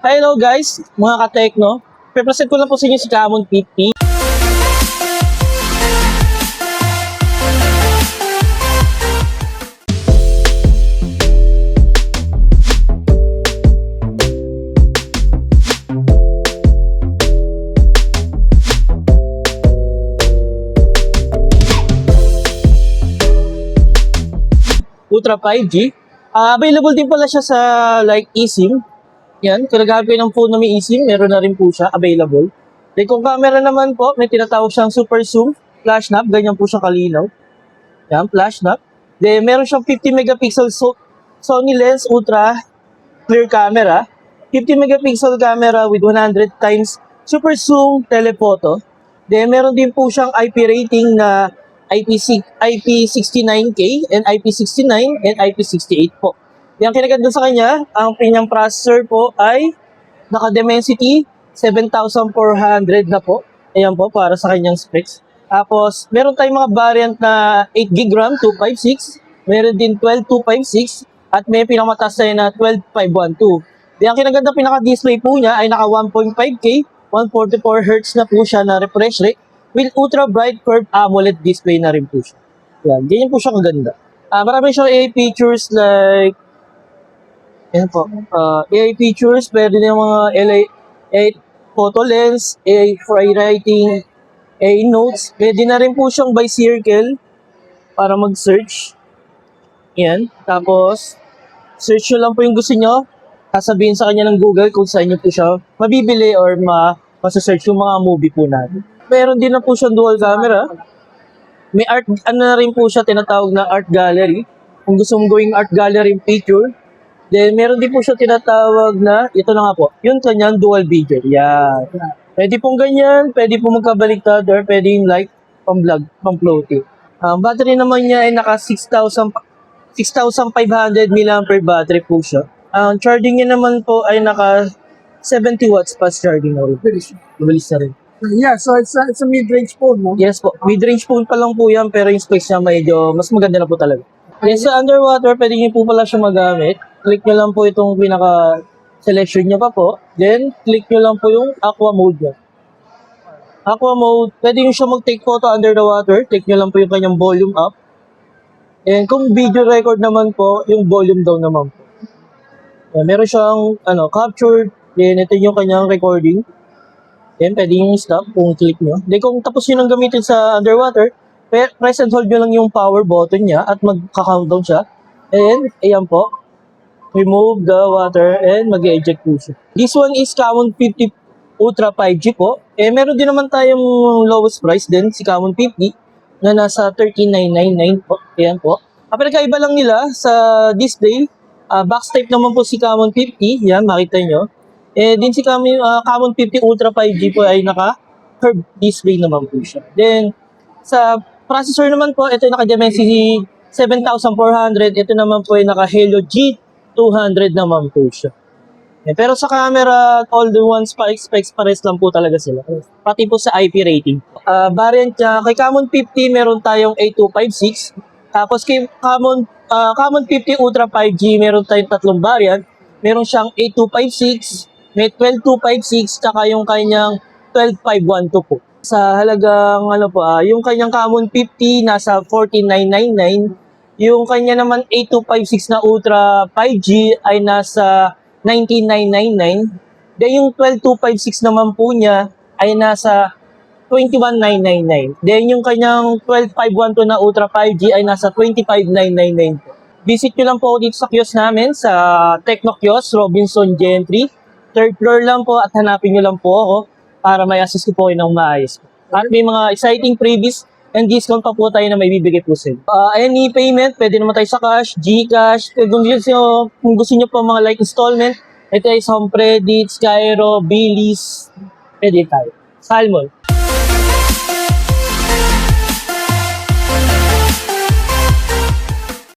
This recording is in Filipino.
Hello guys, mga ka-techno. Pre-present ko lang po sa inyo si Camon 50. Ultra 5G. Available din pala siya sa like eSIM. Yan, kung naghahanap kayo ng phone na may eSIM, meron na rin po siya available. Then kung camera naman po, may tinatawag siyang super zoom, flash snap, ganyan po siya kalinaw. Yan, flash snap. Then meron siyang 50 megapixel Sony lens ultra clear camera. 50 megapixel camera with 100 times super zoom telephoto. Then meron din po siyang IP rating na IP69K and IP69 and IP68 po. Yung kinaganda sa kanya, ang kanyang processor po ay naka-Dimensity 7400 na po. Ayan po, para sa kanyang specs. Tapos, meron tayong mga variant na 8GB RAM 256, meron din 12256, at may pinakamataas tayo na 12512. Yung kinaganda pinaka-display po niya ay naka 1.5K, 144Hz na po siya na refresh rate, with ultra bright curved AMOLED display na rin po siya. Yan, ganyan po siya kaganda. Marami siyang AI features like AI features, pwede din yung mga AI photo lens, AI free writing, AI notes. Pwede na rin po siyang by circle para mag-search. Yan. Tapos, search nyo lang po yung gusto nyo. Sasabihin sa kanya ng Google kung saan nyo po siya mabibili or masasearch yung mga movie po natin. Meron din na po siyang dual camera. May art, na rin po siya tinatawag na art gallery. Kung gusto mong gawing art gallery picture. Then, meron din po siya tinatawag na, ito na nga po, yung kanyang dual video. Yan. Pwede pong ganyan, pwede pong magkabaliktad, or pwede yung like, pang-vlog, pang-floating. Battery naman niya ay naka 6,500 mAh battery po siya. Ang charging niya naman po ay naka 70 watts fast charging na rin. Mabilis na rin. Yeah, so it's a mid-range phone, no? Yes po. Mid-range phone pa lang po yan, pero yung specs niya medyo mas maganda na po talaga. Yes, sa underwater, pwede niyo po pala siya magamit. Click nyo lang po itong pinaka-selection niya pa po. Then, click nyo lang po yung aqua mode niya. Aqua mode, pwede nyo siya mag-take photo under the water. Click nyo lang po yung kanyang volume up. And kung video record naman po, yung volume down naman po. Meron siyang captured. Then, ito yung kanyang recording. Then, pwede yung stop kung click nyo. Then, kung tapos nyo nang gamitin sa underwater, press and hold nyo lang yung power button niya at magka-countdown siya. And, ayan po. Remove the water and mag-eject po siya. This one is Camon 50 Ultra 5G po. Meron din naman tayong lowest price din, si Camon 50, na nasa 13,999 po. Ayan po. Pinagkaiba lang nila sa display. Box type naman po si Camon 50. Yan, makita nyo. Din si Camon 50 Ultra 5G po ay naka-curved display naman po siya. Then, sa processor naman po, ito yung naka-Dimensity 7400. Ito naman po ay naka-Helio G200 naman po siya. Pero sa camera, all the ones specs pares lang po talaga sila. Pati po sa IP rating. Variant niya, kay Camon 50 meron tayong 8256. Tapos kay Camon 50 Ultra 5G, meron tayong tatlong variant. Meron siyang 8256, may 12256, tsaka yung kanyang 12512 po. Sa halagang yung kanyang Camon 50 nasa 14,999. Yung kanya naman 8256 na Ultra 5G ay nasa 19,999. Then yung 12256 naman po niya ay nasa 21,999. Then yung kanyang 12512 na Ultra 5G ay nasa 25,999 po. Visit nyo lang po dito sa kiosk namin sa Techno Kiosk, Robinson Gentry. Third floor lang po at hanapin nyo lang po ako para may assist ko po kayo ng maayos. At may mga exciting freebies and discount pa po tayo na may bibigay po sa inyo. Any payment, pwede naman tayo sa cash, Gcash. Kung gusto nyo po mga like installment, ito ay Home Credit, Skyro, Billy's, pwede tayo. Salmon.